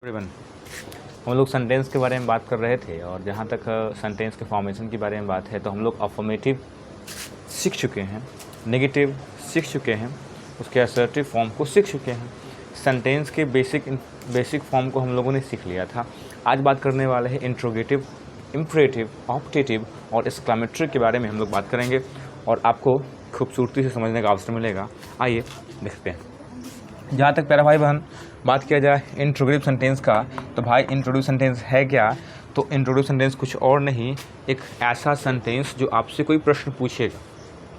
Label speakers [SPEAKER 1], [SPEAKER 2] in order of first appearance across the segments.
[SPEAKER 1] Everyone, हम लोग sentence के बारे में बात कर रहे थे और जहाँ तक सेंटेंस के फॉर्मेशन के बारे में बात है तो हम लोग अफर्मेटिव सीख चुके हैं, नेगेटिव सीख चुके हैं, उसके असर्टिव फॉर्म को सीख चुके हैं। सेंटेंस के बेसिक फॉर्म को हम लोगों ने सीख लिया था। आज बात करने वाले हैं इंट्रोगेटिव, इम्परेटिव, ऑप्टेटिव और एक्सक्लेमेटरी के बारे में हम लोग बात करेंगे और आपको खूबसूरती से समझने का अवसर मिलेगा। आइए देखते हैं। जहाँ तक प्यारा भाई बहन बात किया जाए इंट्रोगेटिव सेंटेंस का, तो भाई इंट्रोगेटिव सेंटेंस है क्या? तो इंट्रोगेटिव सेंटेंस कुछ और नहीं, एक ऐसा सेंटेंस जो आपसे कोई प्रश्न पूछेगा।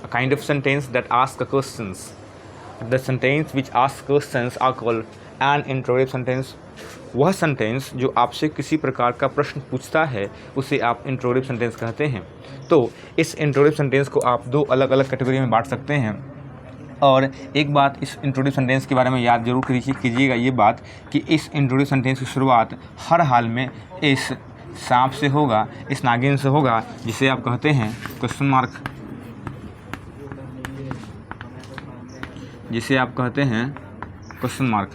[SPEAKER 1] A kind of sentence that ask questions. The sentence which ask questions are called an interrogative sentence. वह सेंटेंस जो आपसे किसी प्रकार का प्रश्न पूछता है उसे आप इंट्रोगेटिव सेंटेंस कहते हैं। तो इस इंट्रोगेटिव सेंटेंस को आप दो अलग अलग कैटेगरी में बांट सकते हैं। और एक बात इस इंट्रोगेटिव सेंटेंस के बारे में याद जरूर कीजिएगा ये बात कि इस इंट्रोगेटिव सेंटेंस की शुरुआत हर हाल में इस सांप से होगा, इस नागिन से होगा, जिसे आप कहते हैं क्वेश्चन मार्क, जिसे आप कहते हैं क्वेश्चन मार्क।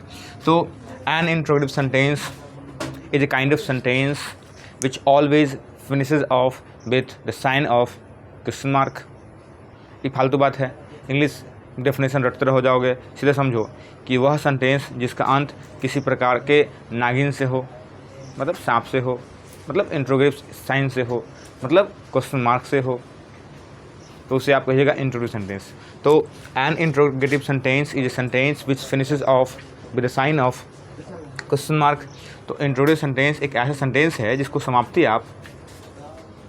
[SPEAKER 1] तो an interrogative sentence is a kind of sentence which always finishes off with the sign of question mark. ये फालतू बात है, इंग्लिश डेफिनेशन रटते रह जाओगे। सीधे समझो कि वह सेंटेंस जिसका अंत किसी प्रकार के नागिन से हो, मतलब सांप से हो, मतलब इंट्रोगेटिव साइन से हो, मतलब क्वेश्चन मार्क से हो, तो उसे आप कहिएगा इंट्रोगेटिव सेंटेंस। तो an interrogative sentence is a sentence which finishes off with the sign of question mark. तो इंट्रोगेटिव सेंटेंस एक ऐसा सेंटेंस है जिसको समाप्ति आप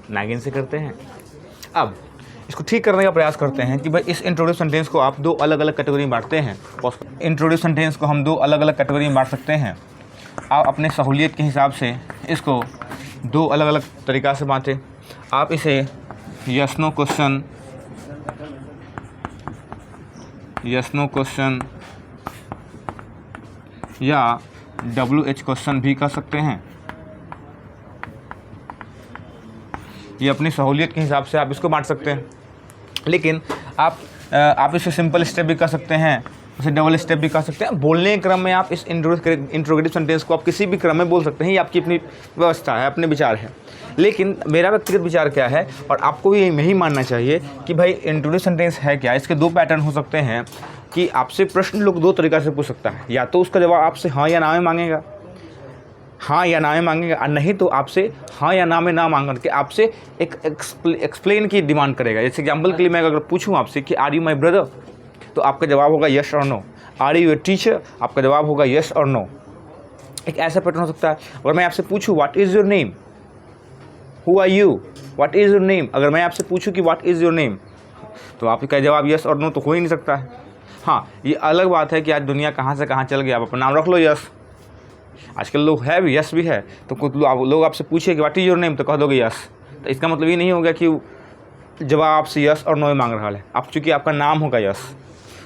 [SPEAKER 1] नागिन से करते हैं। अब इसको ठीक करने का प्रयास करते हैं कि भाई इस इंट्रोगेटिव सेंटेंस को आप दो अलग अलग कैटेगरी में बांटते हैं। इंट्रोगेटिव सेंटेंस को हम दो अलग अलग कैटेगरी में बांट सकते हैं। आप अपने सहूलियत के हिसाब से इसको दो अलग अलग तरीक़ा से बांटें। आप इसे यस नो क्वेश्चन या WH क्वेश्चन भी कर सकते हैं। ये अपनी सहूलियत के हिसाब से आप इसको बांट सकते हैं। लेकिन आप इसे सिंपल स्टेप भी कर सकते हैं, उसे डबल स्टेप भी कर सकते हैं। बोलने के क्रम में आप इस इंट्रोगेटिव सेंटेंस को आप किसी भी क्रम में बोल सकते हैं। ये आपकी अपनी व्यवस्था है, अपने विचार है। लेकिन मेरा व्यक्तिगत विचार क्या है, और आपको भी यही मानना चाहिए कि भाई इंट्रोगेटिव सेंटेंस है क्या। इसके दो पैटर्न हो सकते हैं कि आपसे प्रश्न लोग दो तरीक़ा से पूछ सकता है। या तो उसका जवाब आपसे हाँ या ना में मांगेगा, हाँ या ना में मांगेगा, और नहीं तो आपसे हाँ या ना में ना मांग करके आपसे एक एक्सप्लेन की डिमांड करेगा। जैसे एग्जाम्पल के लिए मैं अगर पूछूं आपसे कि आर यू माई ब्रदर, तो आपका जवाब होगा यस और no. Are you a teacher, आपका जवाब होगा यस और नो। एक ऐसा पैटर्न हो सकता है। अगर मैं आपसे पूछूं what is your name, who are you, what is your name, अगर मैं आपसे पूछूं कि व्हाट इज़ योर नेम, तो आपका जवाब यस और नो तो हो ही नहीं सकता है। हाँ, ये अलग बात है कि आज दुनिया कहाँ से कहाँ चल गया, आप अपना नाम रख लो यस। आजकल लोग है भी, यस भी है, तो कुछ लोग आपसे पूछे कि व्हाट इज़ योर नेम, तो कह दोगे यस। तो इसका मतलब ये नहीं होगा कि जवाब आपसे यस और नो में मांग रहा है। आप चूँकि आपका नाम होगा यस।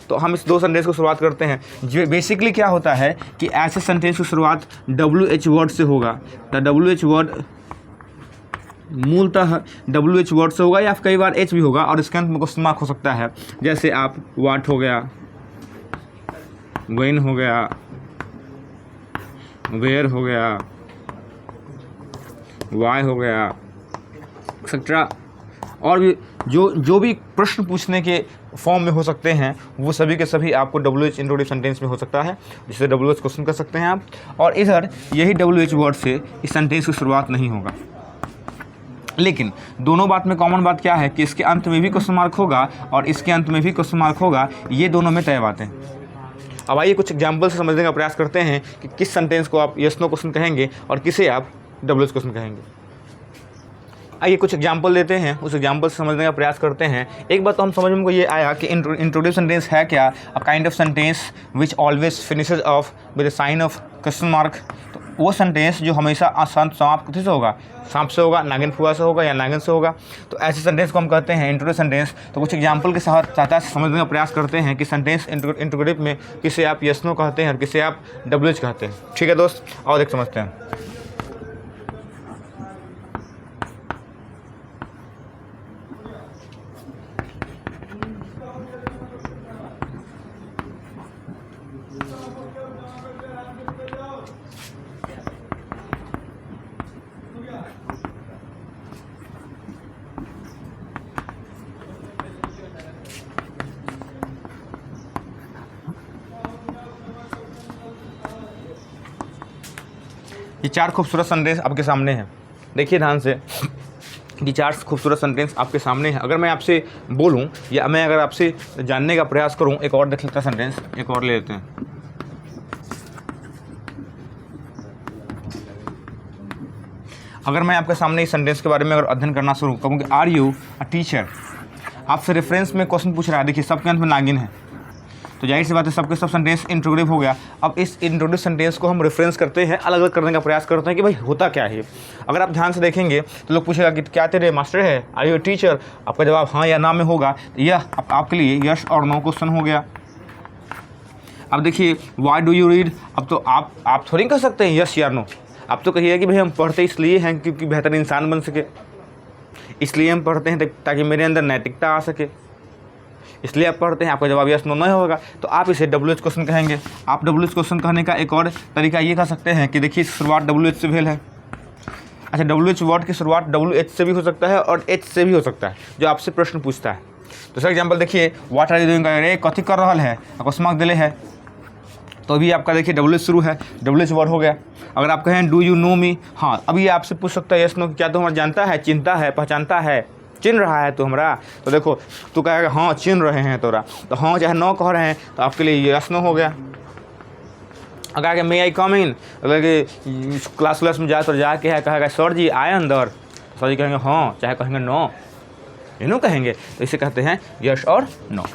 [SPEAKER 1] तो हम इस दो सेंटेंस को शुरुआत करते हैं। जो बेसिकली क्या होता है कि ऐसे सेंटेंस की शुरुआत WH वर्ड से होगा। द WH वर्ड मूलतः WH वर्ड से होगा या कई बार H भी होगा, और इसके अंत में क्वेश्चन मार्क हो सकता है। जैसे आप व्हाट हो गया, व्हेन हो गया, वेयर हो गया, वाई हो गया, एक्सेट्रा। और भी जो भी प्रश्न पूछने के फॉर्म में हो सकते हैं वो सभी के सभी आपको WH इंट्रोगेटिव सेंटेंस में हो सकता है, जिसे WH क्वेश्चन कर सकते हैं आप। और इधर यही WH वर्ड से इस सेंटेंस की शुरुआत नहीं होगा। लेकिन दोनों बात में कॉमन बात क्या है कि इसके अंत में भी क्वेश्चन मार्क होगा और इसके अंत में भी क्वेश्चन मार्क होगा। ये दोनों में तय बातें। अब आइए कुछ एग्जाम्पल से समझने का प्रयास करते हैं कि किस सेंटेंस को आप यस नो क्वेश्चन कहेंगे और किसे आप WH क्वेश्चन कहेंगे। आइए कुछ एग्जाम्पल लेते हैं, उस एग्जाम्पल से समझने का प्रयास करते हैं। एक बात तो हम समझ में को ये आया कि इंट्रोगेटिव सेंटेंस है क्या, a kind of sentence which always finishes off with the sign of question mark. तो वो सेंटेंस जो हमेशा समाप्त किसी से होगा, सांप से होगा, नागिन फुआ से होगा या नागिन से होगा। तो ऐसे सेंटेंस को हम कहते हैं इंट्रोगेटिव सेंटेंस। तो कुछ एग्जाम्पल के साथ समझने का प्रयास करते हैं कि सेंटेंस इंट्रोगेटिव में किसे आप यस नो कहते हैं और किसे आप WH कहते हैं। ठीक है दोस्त, और देख समझते हैं। ये 4 खूबसूरत सेंटेंस आपके सामने हैं, देखिए ध्यान से, ये 4 खूबसूरत सेंटेंस आपके सामने हैं। अगर मैं आपसे बोलूं या मैं अगर आपसे जानने का प्रयास करूं, एक और देख लेते हैं सेंटेंस, एक और ले लेते हैं। अगर मैं आपके सामने इस सेंटेंस के बारे में अगर अध्ययन करना शुरू करूँ कि आर यू अ टीचर, आपसे रेफरेंस में क्वेश्चन पूछ रहा है, देखिए सबके अंत में नागिन है, तो जाहिर सी बात है सबके सब सेंटेंस इंट्रोगेटिव हो गया। अब इस इंट्रोगेटिव सेंटेंस को हम रेफरेंस करते हैं, अलग अलग करने का प्रयास करते हैं कि भाई होता क्या है। अगर आप ध्यान से देखेंगे तो लोग पूछेगा कि क्या तेरे मास्टर है, आर यू टीचर, आपका जवाब हाँ या ना में होगा, यह आपके लिए यस और नो क्वेश्चन हो गया। अब देखिए वाई डू यू रीड, अब तो आप थोड़ी कह सकते हैं यस या नो, आप तो कहिए कि भाई हम पढ़ते इसलिए हैं क्योंकि बेहतर इंसान बन सके, इसलिए हम पढ़ते हैं ताकि मेरे अंदर नैतिकता आ सके, इसलिए आप पढ़ते हैं। आपका जवाब यस नो नहीं होगा तो आप इसे WH क्वेश्चन कहेंगे। आप WH क्वेश्चन कहने का एक और तरीका ये कह सकते हैं कि देखिए शुरुआत WH से भेल है। अच्छा, WH वर्ड की शुरुआत WH से भी हो सकता है और H से भी हो सकता है, जो आपसे प्रश्न पूछता है। दूसरा एग्जाम्पल देखिए, व्हाट आर यू डूइंग, अरे कथी कर रहा है, अकस्मात दिले है, तो अभी आपका देखिए WH शुरू है, WH वर्ड हो गया। अगर आप कहें डू यू नो मी, हाँ अभी आपसे पूछ सकता है यस नो, क्या तू हमारा जानता है, चिंता है, पहचानता है, चिन रहा है तो हमरा, तो देखो तू कहेगा हाँ चिन रहे हैं तोरा, तो हाँ चाहे नो कह रहे हैं तो आपके लिए यस नो हो गया। अगर आगे मे आई कम इन, अगर क्लास में जाए तो जाके है कहेगा सर जी आए अंदर, सर जी कहेंगे हाँ चाहे कहेंगे नो, इन्हों कहेंगे, तो इसे कहते हैं यस और नो।